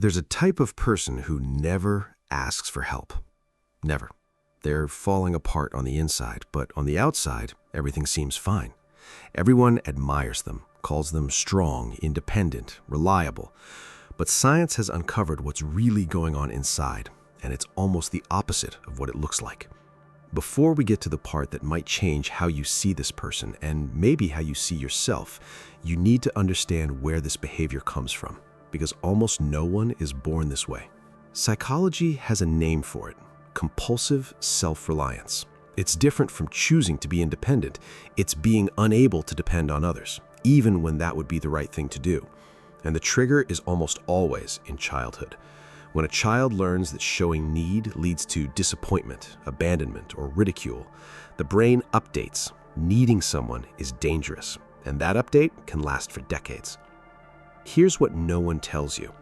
There's a type of person who never asks for help. Never. They're falling apart on the inside, but on the outside, everything seems fine. Everyone admires them, calls them strong, independent, reliable. But science has uncovered what's really going on inside, and it's almost the opposite of what it looks like. Before we get to the part that might change how you see this person and maybe how you see yourself, you need to understand where this behavior comes from, because almost no one is born this way. Psychology has a name for it: compulsive self-reliance. It's different from choosing to be independent. It's being unable to depend on others, even when that would be the right thing to do. And the trigger is almost always in childhood. When a child learns that showing need leads to disappointment, abandonment, or ridicule, the brain updates. Needing someone is dangerous, and that update can last for decades. Here's what no one tells you.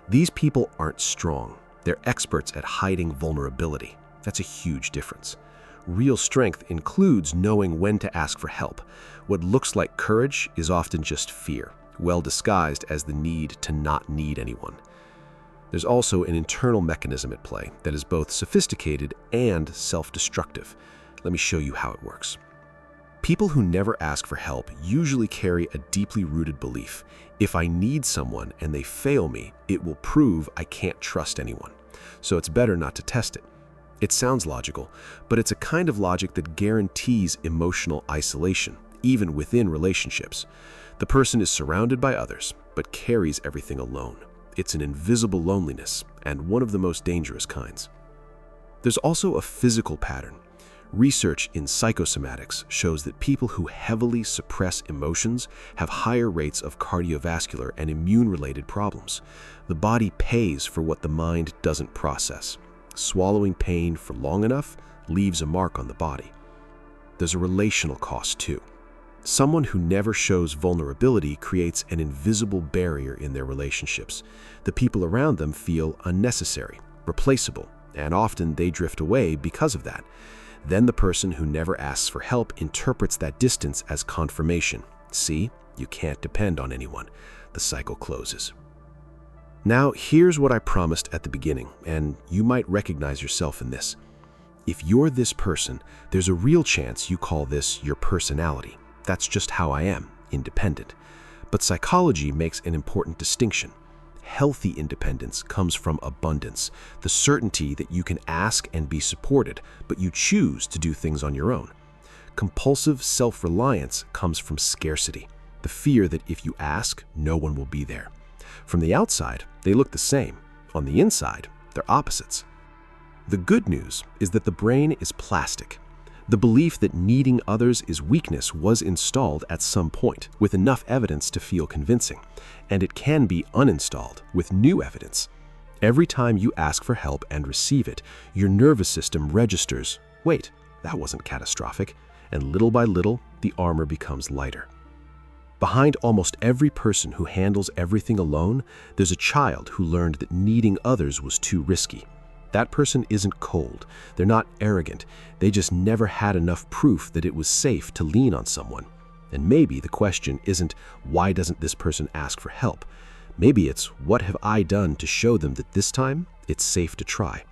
These people aren't strong. They're experts at hiding vulnerability. That's a huge difference. Real strength includes knowing when to ask for help. What looks like courage is often just fear, well disguised as the need to not need anyone. There's also an internal mechanism at play that is both sophisticated and self-destructive. Let me show you how it works. People who never ask for help usually carry a deeply rooted belief: if I need someone and they fail me, it will prove I can't trust anyone. So it's better not to test it. It sounds logical, but it's a kind of logic that guarantees emotional isolation, even within relationships. The person is surrounded by others, but carries everything alone. It's an invisible loneliness, and one of the most dangerous kinds. There's also a physical pattern. Research in psychosomatics shows that people who heavily suppress emotions have higher rates of cardiovascular and immune-related problems. The body pays for what the mind doesn't process. Swallowing pain for long enough leaves a mark on the body. There's a relational cost too. Someone who never shows vulnerability creates an invisible barrier in their relationships. The people around them feel unnecessary, replaceable, and often they drift away because of that. Then the person who never asks for help interprets that distance as confirmation. See, you can't depend on anyone. The cycle closes. Now, here's what I promised at the beginning, and you might recognize yourself in this. If you're this person, there's a real chance you call this your personality. That's just how I am, independent. But psychology makes an important distinction. Healthy independence comes from abundance, the certainty that you can ask and be supported, but you choose to do things on your own. Compulsive self-reliance comes from scarcity, the fear that if you ask, no one will be there. From the outside, they look the same. On the inside, they're opposites. The good news is that the brain is plastic. The belief that needing others is weakness was installed at some point, with enough evidence to feel convincing, and it can be uninstalled with new evidence. Every time you ask for help and receive it, your nervous system registers, wait, that wasn't catastrophic, and little by little, the armor becomes lighter. Behind almost every person who handles everything alone, there's a child who learned that needing others was too risky. That person isn't cold. They're not arrogant. They just never had enough proof that it was safe to lean on someone. And maybe the question isn't, why doesn't this person ask for help? Maybe it's, what have I done to show them that this time it's safe to try?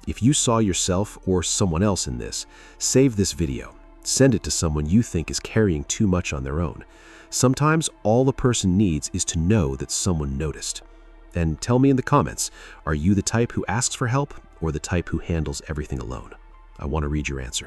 If you saw yourself or someone else in this, save this video. Send it to someone you think is carrying too much on their own. Sometimes all a person needs is to know that someone noticed. And tell me in the comments, are you the type who asks for help or the type who handles everything alone? I want to read your answer.